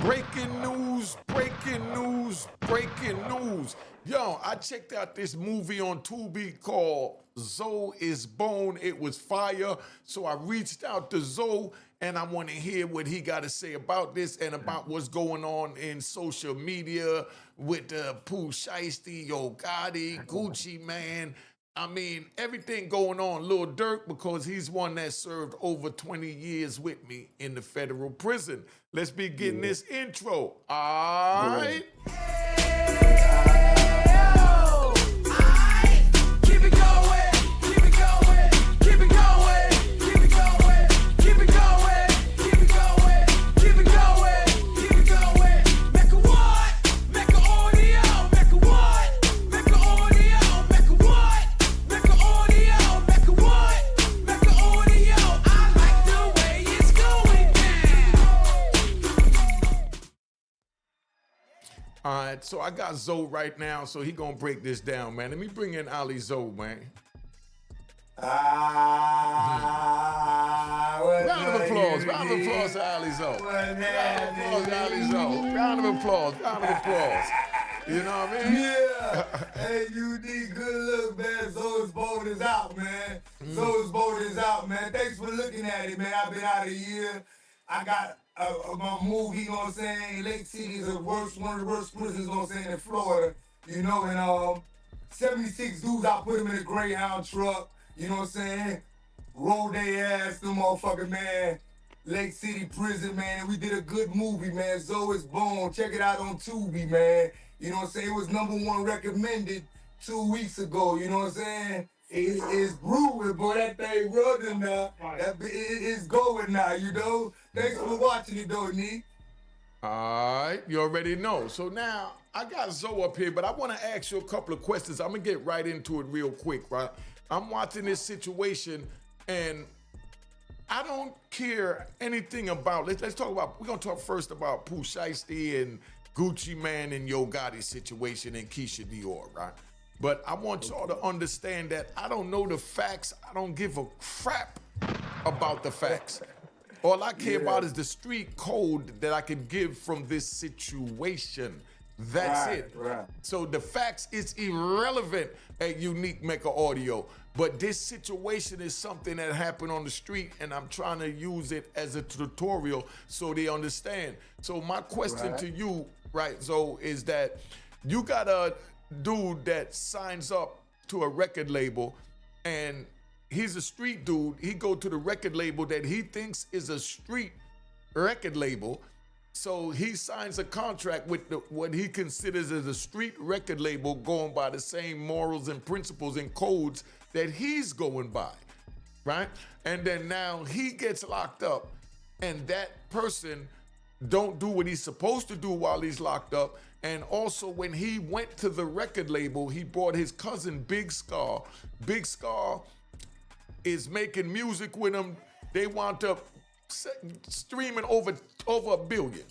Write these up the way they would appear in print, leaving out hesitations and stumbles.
Breaking news, breaking news, breaking news. Yo, I checked out this movie on Tubi called Zoe is Bone. It was fire. So I reached out to Zoe and I want to hear what he got to say about this and about what's going on in social media with Pooh Shiesty, Yo Gotti, Gucci Man. I mean, everything going on. Lil Durk, because he's one that served over 20 years with me in the federal prison. Let's begin this intro. All right. All right, so I got Zoe right now, so he gonna break this down, man. Let me bring in Ali Zoe, man. Round of applause to Ali Zoe. Round of applause to Ali Zoe. Round of applause. You know what I mean? Yeah. Hey, Unique, good look, man. Zoe's Bone is out, man. Zoe's Bone is out, man. Thanks for looking at it, man. I've been out a year. I got my movie, you know what I'm saying? Lake City is one of the worst prisons, you know what I'm saying, in Florida. You know, and 76 dudes, I put them in a Greyhound truck, you know what I'm saying? Rolled their ass, them motherfucking, man. Lake City prison, man. And we did a good movie, man. Zoe is Bone. Check it out on Tubi, man. You know what I'm saying? It was #1 recommended 2 weeks ago, you know what I'm saying? It's brewing, boy. That thing running now. It's going now, you know? Thanks for watching it, though, Nick. All right, you already know. So now, I got Zoe up here, but I want to ask you a couple of questions. I'm going to get right into it real quick, right? I'm watching this situation, and I don't care anything about, let's talk about, we're going to talk first about Pooh Shiesty and Gucci Man and Yo Gotti situation and Keyshia Dior, right? But I want y'all to understand that I don't know the facts. I don't give a crap about the facts. All I care about is the street code that I can give from this situation. That's it. Right. So the facts is irrelevant at Unique Mecca Audio. But this situation is something that happened on the street, and I'm trying to use it as a tutorial so they understand. So my question to you, right, Zoe, is that you got a dude that signs up to a record label, and he's a street dude. He go to the record label that he thinks is a street record label. So he signs a contract with what he considers as a street record label, going by the same morals and principles and codes that he's going by, right? And then now he gets locked up, and that person don't do what he's supposed to do while he's locked up. And also when he went to the record label, he brought his cousin Big Scarr. Big Scarr is making music with him. They wound up streaming over $1 billion,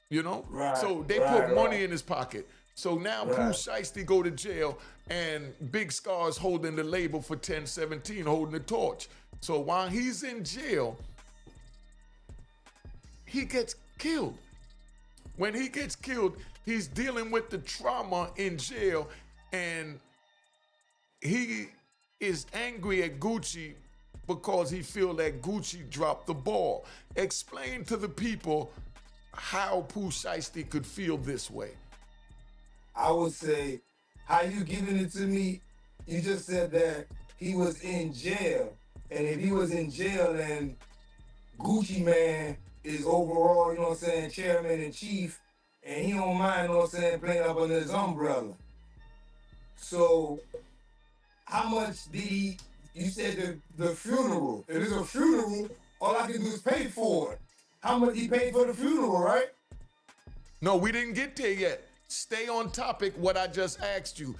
you know? Right, so they put money in his pocket. So now Pooh Shiesty go to jail, and Big Scarr is holding the label for 1017, holding the torch. So while he's in jail, he gets killed. When he gets killed, he's dealing with the trauma in jail, and he is angry at Gucci because he feels that Gucci dropped the ball. Explain to the people how Pooh Shiesty could feel this way. I would say, how you giving it to me, you just said that he was in jail. And if he was in jail and Gucci Man is overall, you know what I'm saying, chairman and chief, and he don't mind, you know what I'm saying, playing up under his umbrella. So, how much did he, you said the funeral. If it's a funeral, all I can do is pay for it. How much he paid for the funeral, right? No, we didn't get there yet. Stay on topic, what I just asked you.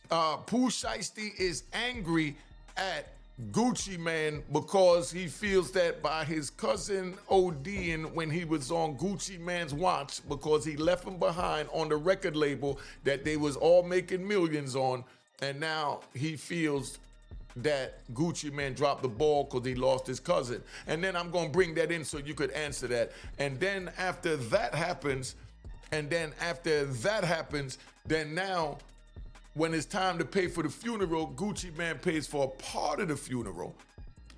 Pooh Shiesty is angry at Gucci Man because he feels that by his cousin ODing when he was on Gucci Man's watch, because he left him behind on the record label that they was all making millions on, and now he feels that Gucci Man dropped the ball because he lost his cousin. And then I'm gonna bring that in so you could answer that. And then after that happens, then now when it's time to pay for the funeral, Gucci Man pays for a part of the funeral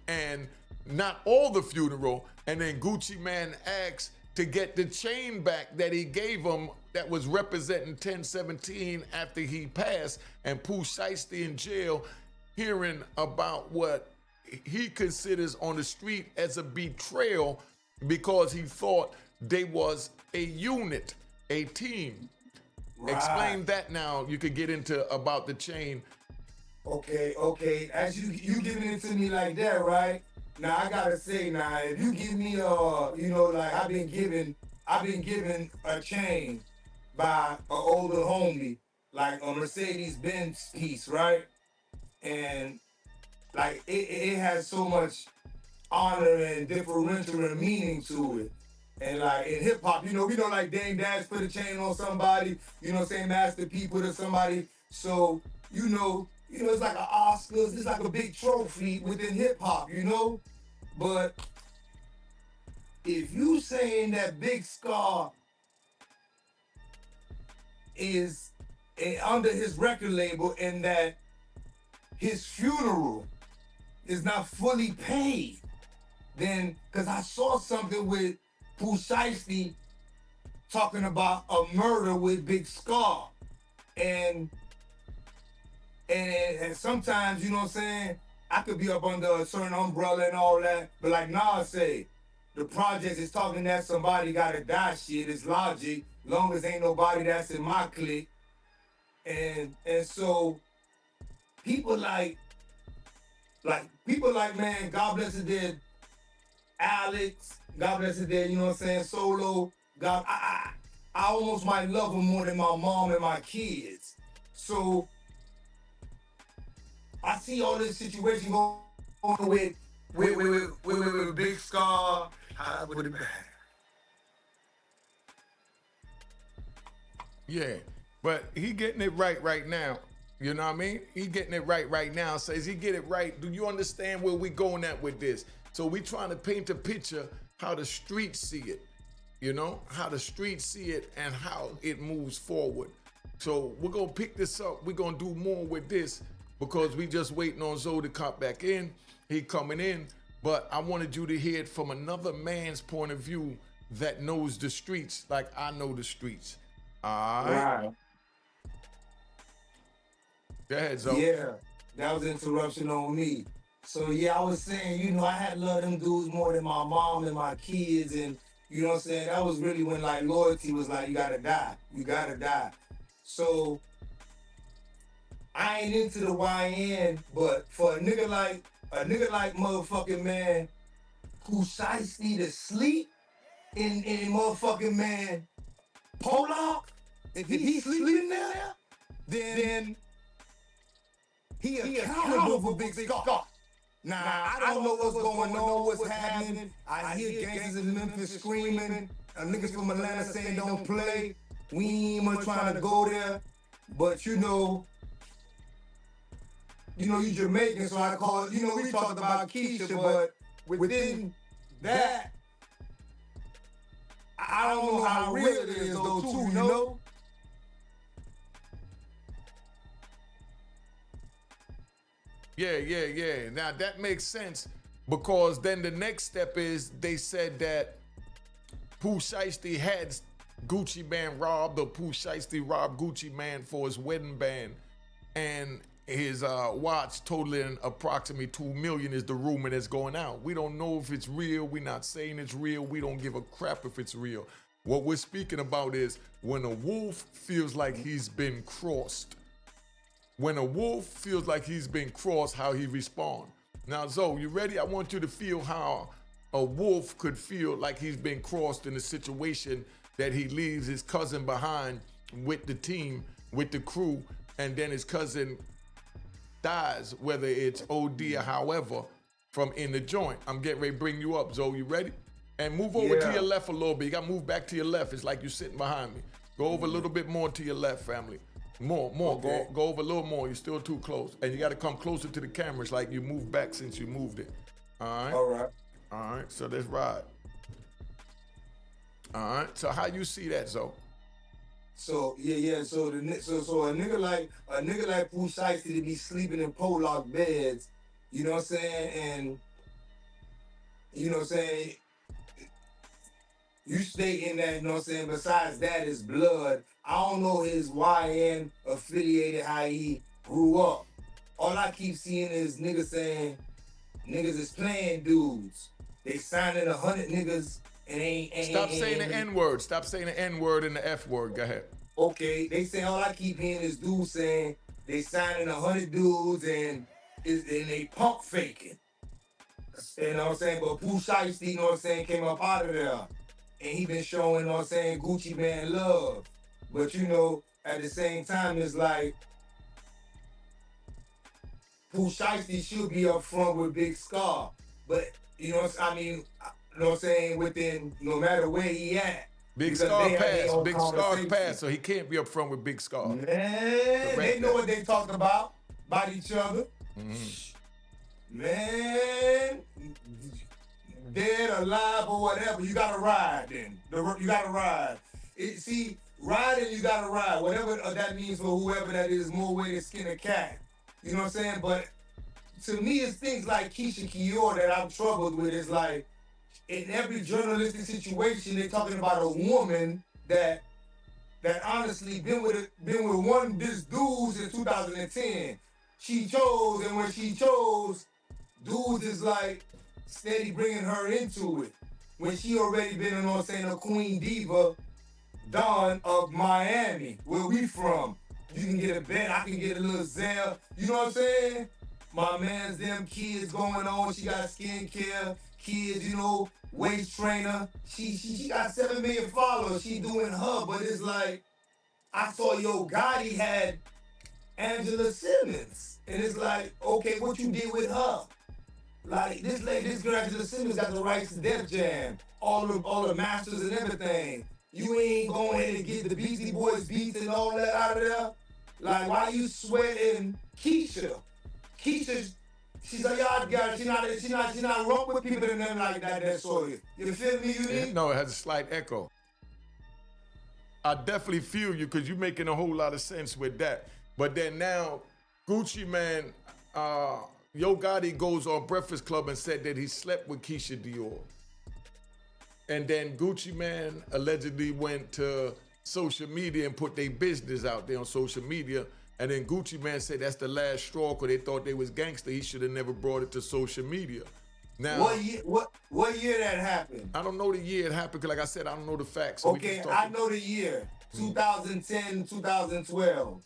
and not all the funeral. And then Gucci Man asks to get the chain back that he gave him that was representing 1017 after he passed. And Pooh Shiesty in jail hearing about what he considers on the street as a betrayal because he thought they was a unit, a team. Right. Explain that now. You could get into about the chain. Okay. As you giving it to me like that, right? Now I gotta say, now if you give me like I've been given a chain by an older homie, like a Mercedes-Benz piece, right? And like it has so much honor and differential and meaning to it. And like in hip hop, we know like Dame Dash put a chain on somebody, Master P put it somebody. So, it's like an Oscars, it's like a big trophy within hip hop, But if you saying that Big Scarr is under his record label and that his funeral is not fully paid, then, because I saw something with Pooh Shiesty talking about a murder with Big Scarr. And sometimes, I could be up under a certain umbrella and all that, but like Nas say, the project is talking that somebody gotta die shit, it's logic, long as ain't nobody that's in my clique. And so people like, man, God bless it dead, Alex, God bless it dead, Solo, God, I almost might love him more than my mom and my kids. So I see all this situation going on with Big Scarr. Yeah, but he getting it right now. You know what I mean? He getting it right now. Says he get it right. Do you understand where we going at with this? So we trying to paint a picture how the streets see it. How the streets see it and how it moves forward. So we're gonna pick this up. We're gonna do more with this because we just waiting on Zoe to come back in. He coming in, but I wanted you to hear it from another man's point of view that knows the streets like I know the streets. All right. Right. Go ahead, Zoe. Yeah, that was an interruption on me. So yeah, I was saying, I had loved them dudes more than my mom and my kids, and that was really when like loyalty was like, you gotta die. So I ain't into the YN, but for a nigga like motherfucking man Pooh Shiesty to sleep in motherfucking man Pollock, if he's sleeping there, then he accountable for Big Scarr. Now, I don't know what's going on, what's happening. I hear gangsters in Memphis screaming, niggas from Atlanta saying don't play. We ain't even trying to go there. But you Jamaican, so I call it, we talked about Keyshia, but within that, I don't know how real it is though too, Yeah. Now that makes sense because then the next step is they said that Pooh Shiesty had Gucci Man robbed, or Pooh Shiesty robbed Gucci Man for his wedding band, and his watch totaling approximately $2 million is the rumor that's going out. We don't know if it's real. We're not saying it's real. We don't give a crap if it's real. What we're speaking about is when a wolf feels like he's been crossed. When a wolf feels like he's been crossed, how he responds. Now, Zoe, you ready? I want you to feel how a wolf could feel like he's been crossed in a situation that he leaves his cousin behind with the team, with the crew, and then his cousin dies, whether it's OD or however, from in the joint. I'm getting ready to bring you up, Zoe. You ready? And move over to your left a little bit. You got to move back to your left. It's like you're sitting behind me. Go over a little bit more to your left, family. More. Okay. Go over a little more. You're still too close. And you got to come closer to the cameras like you moved back since you moved it. All right? All right. All right, so let's ride. All right, so how you see that, Zo? So yeah. So a nigga like Pooh Shiesty to be sleeping in Pollock beds, you know what I'm saying? And you know what I'm saying? You stating that, you know what I'm saying, besides that is blood. I don't know his YN affiliated, how he grew up. All I keep seeing is niggas saying niggas is playing dudes. They signing 100 niggas and ain't Stop saying the N-word. Stop saying the N-word and the F-word. Go ahead. Okay, they say all I keep hearing is dudes saying they signing 100 dudes and they pump faking. You know what I'm saying? But Pooh Shiesty, you know what I'm saying, came up out of there. And he been showing, you know what I'm saying, Gucci Man love. But you know, at the same time, it's like Pooh Shiesty should be up front with Big Scarr. But you know what I mean, you know what I'm saying, within no matter where he at. Big Scarr passed. Big Scarr passed, so he can't be up front with Big Scarr. Man, they know what they talked about each other. Man, dead, alive, or whatever, you gotta ride then. You gotta ride. Riding, you gotta ride. Whatever that means for whoever that is, more way to skin a cat. You know what I'm saying? But to me, it's things like Keyshia Dior that I'm troubled with. It's like, in every journalistic situation, they're talking about a woman that honestly been with one this dudes in 2010. She chose, and when she chose, dudes is like steady bringing her into it. When she already been, you know what I'm saying, a queen diva, Dawn of Miami, where we from. You can get a bed, I can get a little Zell. You know what I'm saying? My man's them kids going on. She got skincare, kids, you know, waist trainer. She got 7 million followers. She doing her, but it's like, I saw Yo Gotti had Angela Simmons. And it's like, okay, what you did with her? Like, this girl Angela Simmons got the rights to Def Jam, all the masters and everything. You ain't going ahead and get the Beastie Boys beats and all that out of there? Like, why you sweating Keyshia? Keyshia, she's a yard girl. She not wrong with people and them like that saw you. You feel me, Unique? No, it has a slight echo. I definitely feel you because you're making a whole lot of sense with that. But then now, Gucci Man, Yo Gotti goes on Breakfast Club and said that he slept with Keyshia Dior. And then Gucci Man allegedly went to social media and put their business out there on social media. And then Gucci Man said that's the last straw because they thought they was gangster. He should have never brought it to social media. Now, what year that happened? I don't know the year it happened because, like I said, I don't know the facts. So okay, I know the year. 2010, 2012.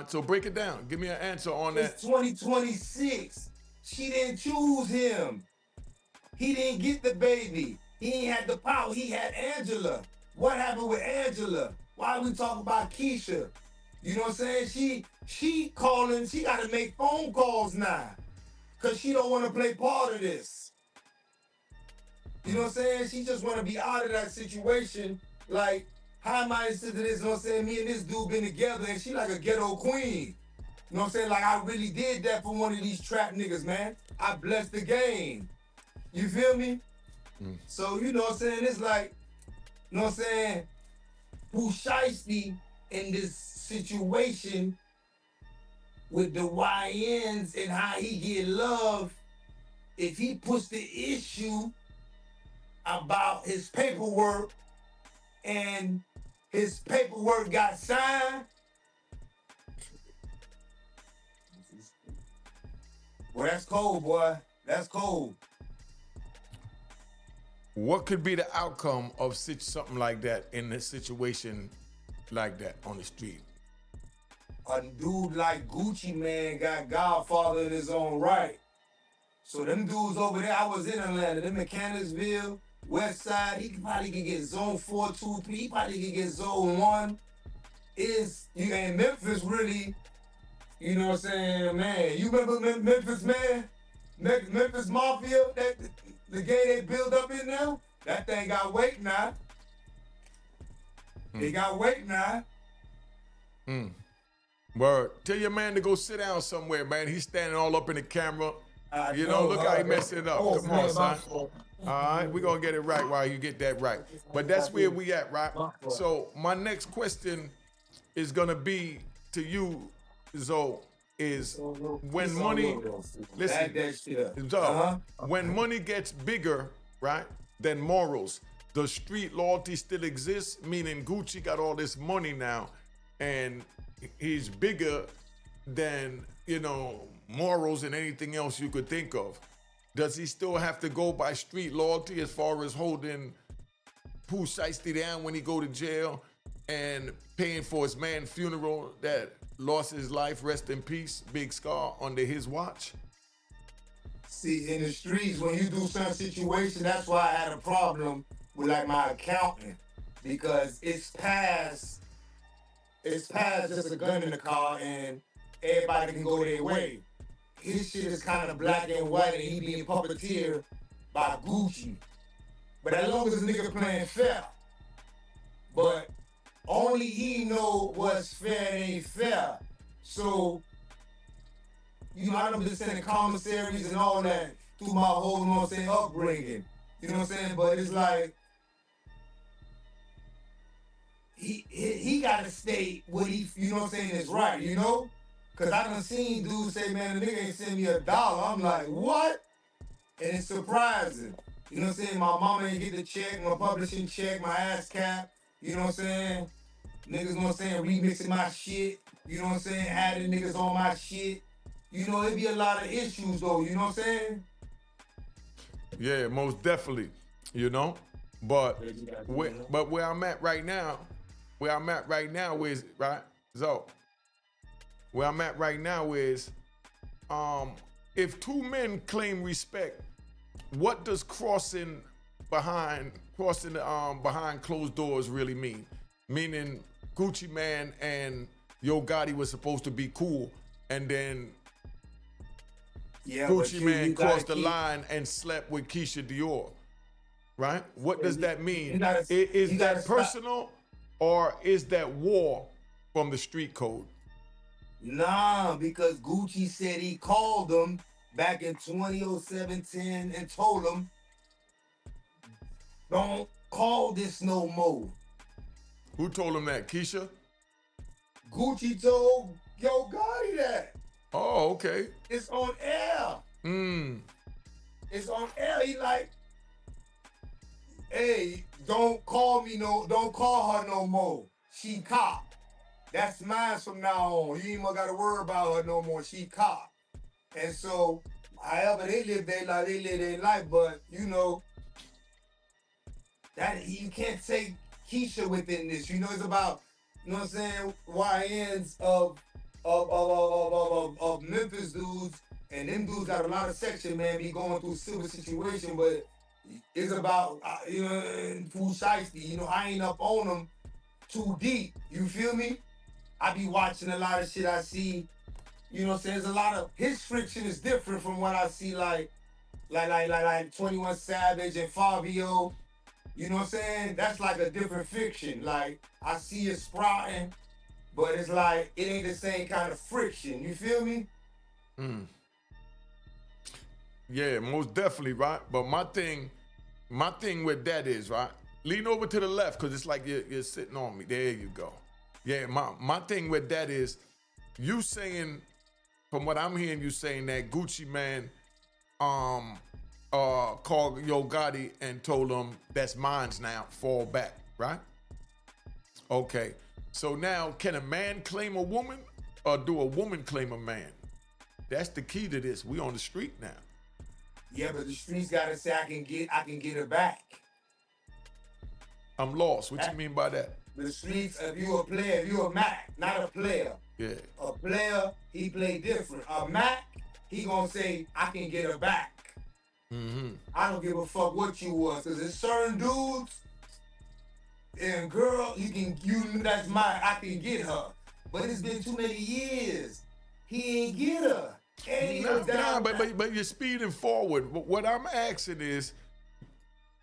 So break it down. Give me an answer on that. It's 2026. She didn't choose him. He didn't get the baby. He ain't had the power. He had Angela. What happened with Angela? Why we talking about Keyshia? You know what I'm saying? She calling, she got to make phone calls now because she don't want to play part of this. You know what I'm saying? She just want to be out of that situation. Like, how am I into this? You know what I'm saying? Me and this dude been together and she like a ghetto queen. You know what I'm saying? Like, I really did that for one of these trap niggas, man. I blessed the game. You feel me? So, you know what I'm saying? It's like, you know what I'm saying? Pooh Shiesty in this situation with the YNs and how he get love, if he puts the issue about his paperwork and his paperwork got signed, well, that's cold, boy. That's cold. What could be the outcome of something like that in a situation like that on the street? A dude like Gucci Man got Godfather in his own right. So them dudes over there, I was in Atlanta, them Mechanicsville, West Side, he probably could get zone 4, 2, 3, he probably could get zone 1. And Memphis really, you know what I'm saying, man. You remember Memphis, man? Memphis Mafia, the game they build up in now? That thing got weight now. They got weight now. Word. Tell your man to go sit down somewhere, man. He's standing all up in the camera. You know, look how he messing it up. Come on, son. All right, we're going to get it right while you get that right. But that's where we at, right? So my next question is going to be to you, Zoe, is when money, listen, Zoe, when money gets bigger, right, than morals, does street loyalty still exist? Meaning Gucci got all this money now, and he's bigger than, you know, morals and anything else you could think of. Does he still have to go by street loyalty as far as holding Pooh Shiesty down when he go to jail and paying for his man's funeral that lost his life, rest in peace, Big Scarr, under his watch? See, in the streets, when you do some situation, that's why I had a problem with like my accountant, because it's past just a gun in the car and everybody can go their way. His shit is kind of black and white and he being puppeteered by Gucci. But as long as a nigga playing fair, but only he know what's fair and ain't fair. So, you know, I done been sending commissaries and all that through my whole, you know what I'm saying, upbringing. You know what I'm saying? But it's like, he gotta stay what he, you know what I'm saying, is right, you know? Cause I done seen dudes say, man, the nigga ain't send me $1. I'm like, what? And it's surprising. You know what I'm saying? My mama ain't get the check, my publishing check, my ass cap. You know what I'm saying? Niggas, you know what I'm saying, remixing my shit. You know what I'm saying? Adding niggas on my shit. You know, it be a lot of issues though, you know what I'm saying? Yeah, most definitely, you know? But where I'm at right now is, right, so, where I'm at right now is, if two men claim respect, what does crossing behind closed doors really mean? Meaning Gucci Man and Yo Gotti was supposed to be cool, and then Gucci Man crossed the line and slept with Keyshia Dior, right? What does that mean? Is that personal, or is that war from the street code? Nah, because Gucci said he called them back in 2007-10 and told them, don't call this no more. Who told him that, Keyshia? Gucci told Yo Gotti that. Oh, okay. It's on air. It's on air. He like, hey, don't call her no more. She cop. That's mine from now on. You ain't even gotta worry about her no more. She cop. And so, however they live their life, they live their life, but you know, that you can't take Keyshia within this. You know, it's about, you know what I'm saying, YNs of Memphis dudes, and them dudes got a lot of section, man, be going through civil situation, but it's about, you know, Pooh Shiesty. You know, I ain't up on them too deep. You feel me? I be watching a lot of shit I see. You know what I'm saying? There's a lot of, his friction is different from what I see like 21 Savage and Fabio. You know what I'm saying? That's like a different fiction. Like, I see it sprouting, but it's like, it ain't the same kind of friction. You feel me? Yeah, most definitely, right? But my thing with that is, right? Lean over to the left, because it's like you're sitting on me. There you go. Yeah, my thing with that is, you saying, from what I'm hearing you saying, that Gucci Man called Yo Gotti and told him, that's mine's now, fall back, right? Okay, so now, can a man claim a woman, or do a woman claim a man? That's the key to this. We on the street now. Yeah, but the streets gotta say I can get her back. I'm lost. What you mean by that? The streets, if you a player, if you a Mac, not a player. Yeah. A player, he play different. A Mac, he gonna say, I can get her back. I don't give a fuck what you was, cause there's certain dudes, and girl, that's mine, I can get her. But it's been too many years. He ain't get her. But you're speeding forward. What I'm asking is,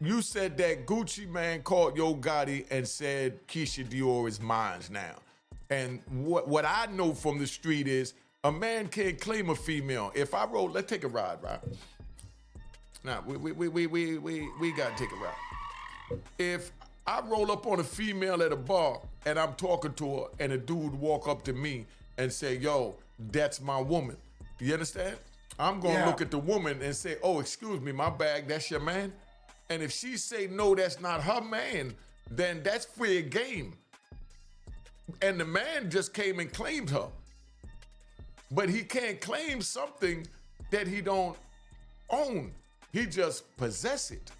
you said that Gucci Man called Yo Gotti and said Keyshia Dior is mine now. And what I know from the street is a man can't claim a female. If I roll, let's take a ride, right? Now we gotta take a ride. If I roll up on a female at a bar and I'm talking to her, and a dude walk up to me and say, "Yo, that's my woman." You understand? I'm gonna look at the woman and say, "Oh, excuse me, my bag, that's your man." And if she say no, that's not her man, then that's fair game. And the man just came and claimed her. But he can't claim something that he don't own. He just possess it.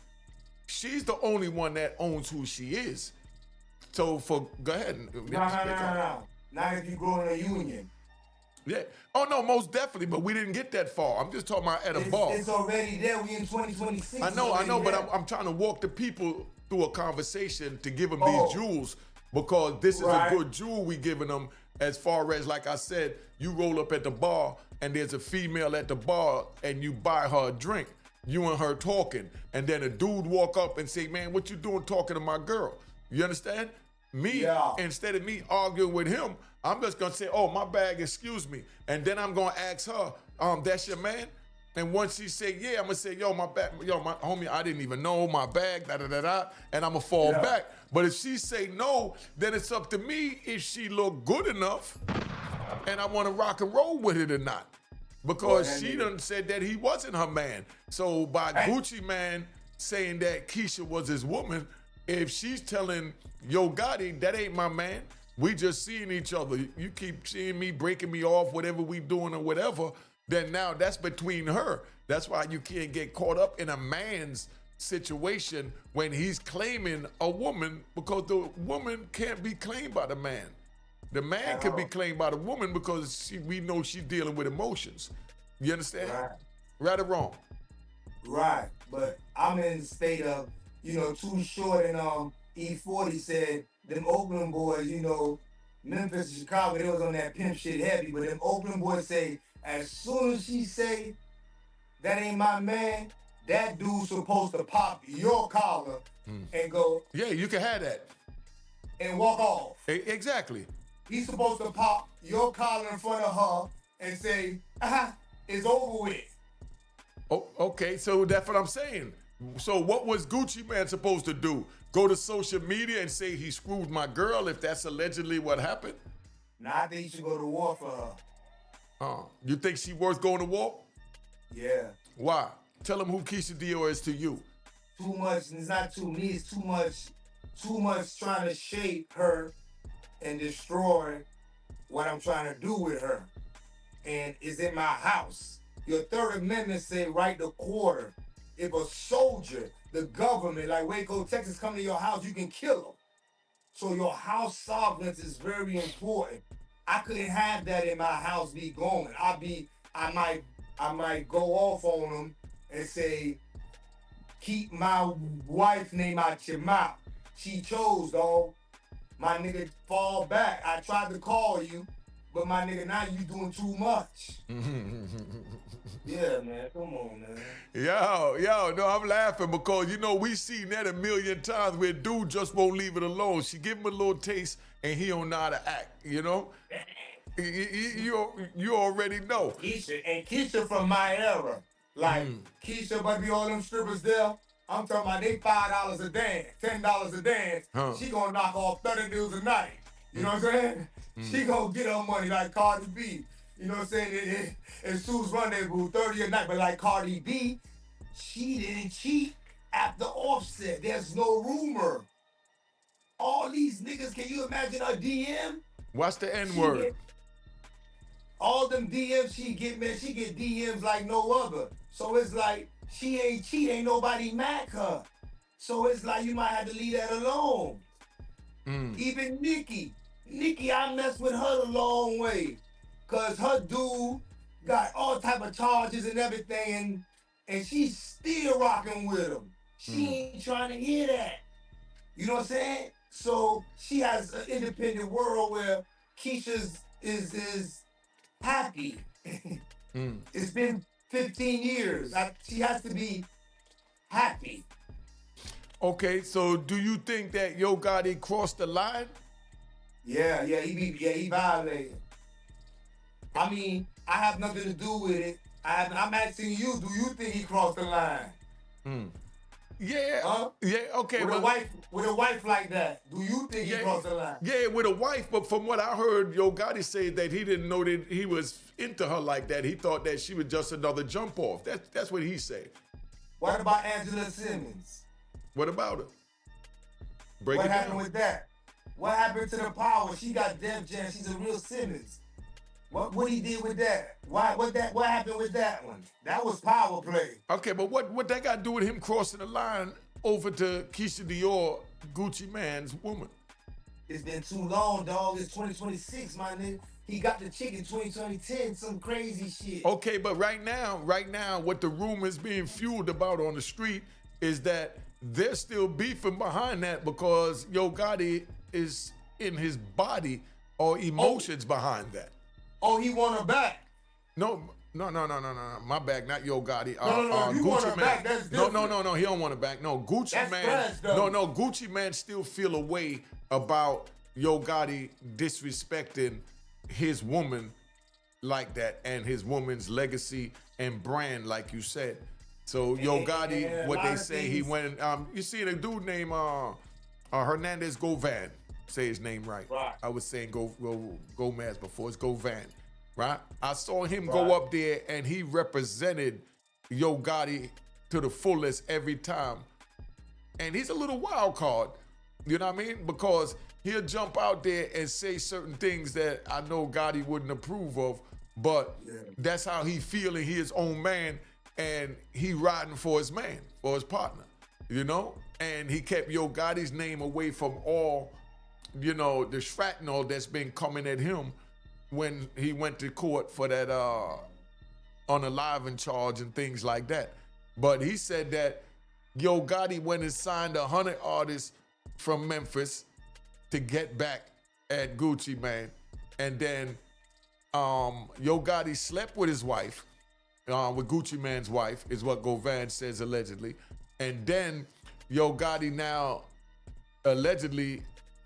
She's the only one that owns who she is. So go ahead. No. Not if you grow in a union. Yeah. Oh no, most definitely. But we didn't get that far. I'm just talking about at a bar. It's already there. We in 2026. I know. But I'm trying to walk the people through a conversation to give them these jewels, because this is a good jewel we giving them. As far as, like I said, you roll up at the bar and there's a female at the bar and you buy her a drink. You and her talking, and then a dude walk up and say, "Man, what you doing talking to my girl?" You understand? Instead of me arguing with him, I'm just gonna say, "Oh, my bag, excuse me," and then I'm gonna ask her, "That's your man?" And once she say, "Yeah," I'm gonna say, "Yo, my bag, my homie, I didn't even know my bag, da da da da," and I'm gonna fall back. But if she say no, then it's up to me if she look good enough, and I want to rock and roll with it or not. Because she done said that he wasn't her man. So by Gucci Man saying that Keyshia was his woman, if she's telling Yo Gotti, that ain't my man, we just seeing each other, you keep seeing me, breaking me off, whatever we doing or whatever, then now that's between her. That's why you can't get caught up in a man's situation when he's claiming a woman, because the woman can't be claimed by the man. The man can be claimed by the woman because we know she's dealing with emotions. You understand? Right or wrong? Right. But I'm in the state of, Too Short and E40 said them Oakland boys, Memphis and Chicago, they was on that pimp shit heavy, but them Oakland boys say, as soon as she say, "That ain't my man," that dude's supposed to pop your collar and go, "Yeah, you can have that," and walk off. Exactly. He's supposed to pop your collar in front of her and say, "It's over with." Oh, okay, so that's what I'm saying. So what was Gucci Man supposed to do? Go to social media and say he screwed my girl, if that's allegedly what happened? Nah, I think he should go to war for her. You think she worth going to war? Yeah. Why? Tell him who Keyshia Dior is to you. Too much, and it's not to me, it's too much trying to shape her and destroy what I'm trying to do with her. And it's in my house. Your Third Amendment say right to quarter. If a soldier, the government, like Waco, Texas, come to your house, you can kill them. So your house sovereignty is very important. I couldn't have that in my house be going. I might go off on them and say, "Keep my wife name out your mouth. She chose, dog. My nigga, fall back. I tried to call you, but my nigga, now you doing too much." Yeah, man, come on, man. Yo, no, I'm laughing because, we seen that a million times where dude just won't leave it alone. She give him a little taste and he don't know how to act, You already know. Keyshia from my era. Like, Keyshia might be all them strippers there. I'm talking about they $5 a dance, $10 a dance. She gonna knock off 30 dudes a night. You know what I'm saying? She gonna get her money like Cardi B. You know what I'm saying? And Sue's Rendezvous, 30 a night. But like Cardi B, she didn't cheat after Offset. There's no rumor. All these niggas, can you imagine a DM? What's the N-word? All them DMs she get, man, she get DMs like no other. So it's like, she ain't cheat, ain't nobody mad her. So it's like, you might have to leave that alone. Even Nikki, I messed with her the long way. Cause her dude got all type of charges and everything, and she's still rocking with him. She ain't trying to hear that. You know what I'm saying? So she has an independent world where Keyshia's is happy. It's been 15 years. She has to be happy. Okay, so do you think that Yo Gotti crossed the line? Yeah, he violating. I mean, I have nothing to do with it. I'm asking you, do you think he crossed the line? Yeah, Huh? yeah, okay. With a wife like that, do you think he crossed the line? Yeah, with a wife, but from what I heard, Yo Gotti say that he didn't know that he was into her like that. He thought that she was just another jump off. That's what he said. What about Angela Simmons? What about her? Break What it happened down. with that? What happened to the power? She got Def Jam. She's a real Simmons. What he did with that? What happened with that one? That was power play. Okay, but what that got to do with him crossing the line over to Keyshia Dior, Gucci Man's woman? It's been too long, dog. It's 2026, my nigga. He got the chick in 2010, some crazy shit. Okay, but right now, what the rumors being fueled about on the street is that they're still beefing behind that because Yo Gotti is in his body or emotions behind that. Oh, he want her back. No. My back, not Yo Gotti. No. You Gucci want her Man. back? That's different. No. He don't want her back. No, Gucci That's Man. fresh, though. No. Gucci Man still feel a way about Yo Gotti disrespecting his woman like that and his woman's legacy and brand, like you said. So Yo Gotti, what they say, he went. You see a dude named Hernandez Govan. Say his name right. I was saying Gomez before. It's Govan, right? I saw him go up there and he represented Yo Gotti to the fullest every time. And he's a little wild card, you know what I mean? Because he'll jump out there and say certain things that I know Gotti wouldn't approve of, but that's how he feeling. He his own man, and he riding for his man, for his partner, you know? And he kept Yo Gotti's name away from all, you know, the shrapnel that's been coming at him when he went to court for that unaliving charge and things like that. But he said that Yo Gotti went and signed 100 artists from Memphis to get back at Gucci Man. And then Yo Gotti slept with his wife, with Gucci Man's wife, is what Govan says allegedly. And then Yo Gotti now allegedly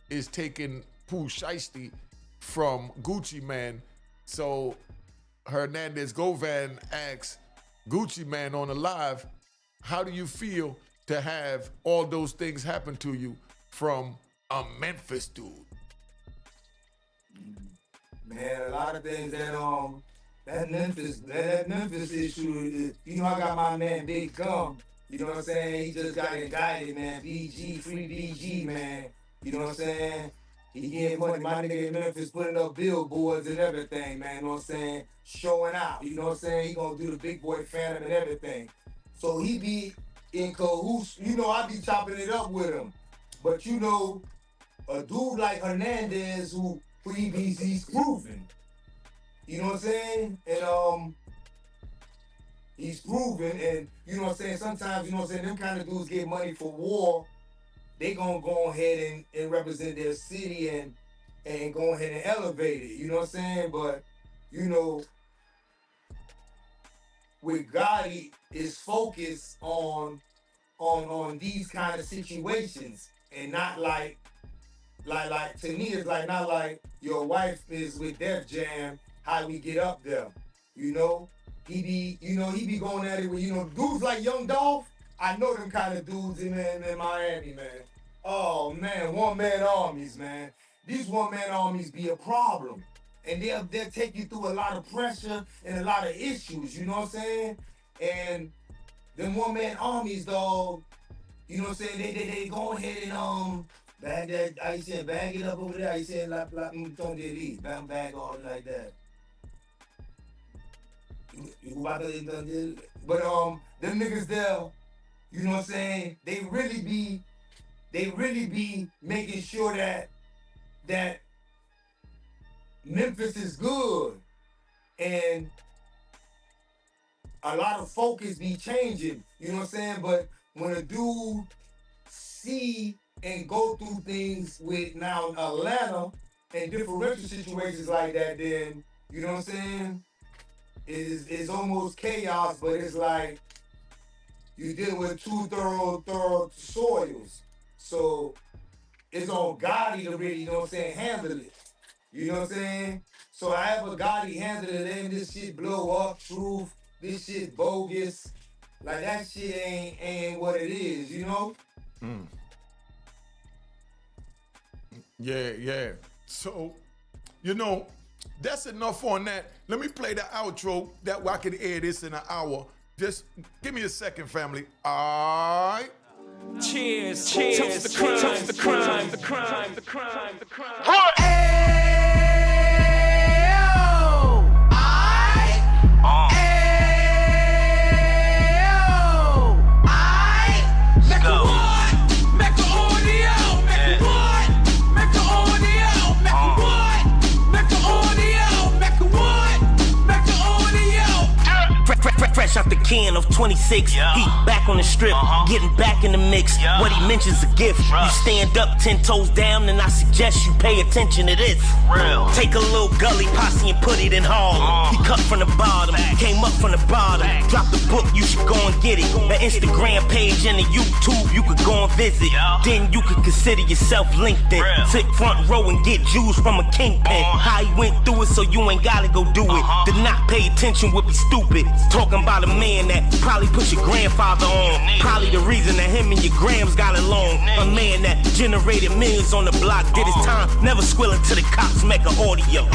is taking Pooh Shiesty from Gucci Man. So Hernandez Govan asks Gucci Man on the live, how do you feel to have all those things happen to you from a Memphis dude? Man, a lot of things that Memphis issue is, you know, I got my man Big Gum, you know what I'm saying? He just got indicted, man. BG, free BG, man. You know what I'm saying? He getting money. My nigga in Memphis putting up billboards and everything, man. You know what I'm saying? Showing out. You know what I'm saying? He gonna do the big boy phantom and everything. So he be in cahoots. You know, I be chopping it up with him. But you know, a dude like Hernandez who he's proven. You know what I'm saying? And he's proven, and you know what I'm saying? Sometimes, you know what I'm saying, them kind of dudes get money for war. They gonna go ahead and represent their city and go ahead and elevate it. You know what I'm saying? But you know, with Gotti, is focused on these kind of situations and not like to me it's like not like your wife is with Def Jam, how we get up there. You know? He be going at it with, you know, dudes like Young Dolph. I know them kind of dudes in Miami, man. Oh man, one-man armies, man. These one-man armies be a problem. And they'll take you through a lot of pressure and a lot of issues, you know what I'm saying? And them one-man armies, dog, you know what I'm saying? They go ahead and bag that, how you saying, bag it up over there, how you saying, bag all it like that. But them niggas there, you know what I'm saying? They really be making sure that Memphis is good, and a lot of focus be changing. You know what I'm saying? But when a dude see and go through things with now Atlanta and differential situations like that, then you know what I'm saying? It's almost chaos, but it's like you dealing with two thorough soils. So it's on Gotti to really, you know what I'm saying, handle it. You know what I'm saying? So however Gotti handle it, then this shit blow up, truth, this shit bogus. Like that shit ain't what it is, you know? Yeah. So, you know, that's enough on that. Let me play the outro. That way I can air this in an hour. Just give me a second, family. All right. Cheers. Toast the crime. Toast the crime. The crime. The crime. The crime. What? Mecca what? Mecca Audio. Mecca what? Mecca Audio. Mecca what? Mecca Audio. Mecca what? Mecca Audio. Fresh out the can of 26, Yeah. he back on the strip, getting back in the mix. Yeah. What he mentions a gift. Right. You stand up 10 toes down, and I suggest you pay attention to this. Real. Take a little gully posse and put it in Harlem. He cut from the bottom, came up from the bottom. Drop the book, you should go and get it. The Instagram page and the YouTube, you could go and visit. Yeah. Then you could consider yourself LinkedIn. Real. Sit front row and get Jews from a kingpin. How he went through it, so you ain't gotta go do it. To not pay attention would be stupid. Talking about a man that probably put your grandfather on. Probably the reason that him and your grams got along. A man that generated millions on the block, did his time, never squilling to the cops, Mecca Audio.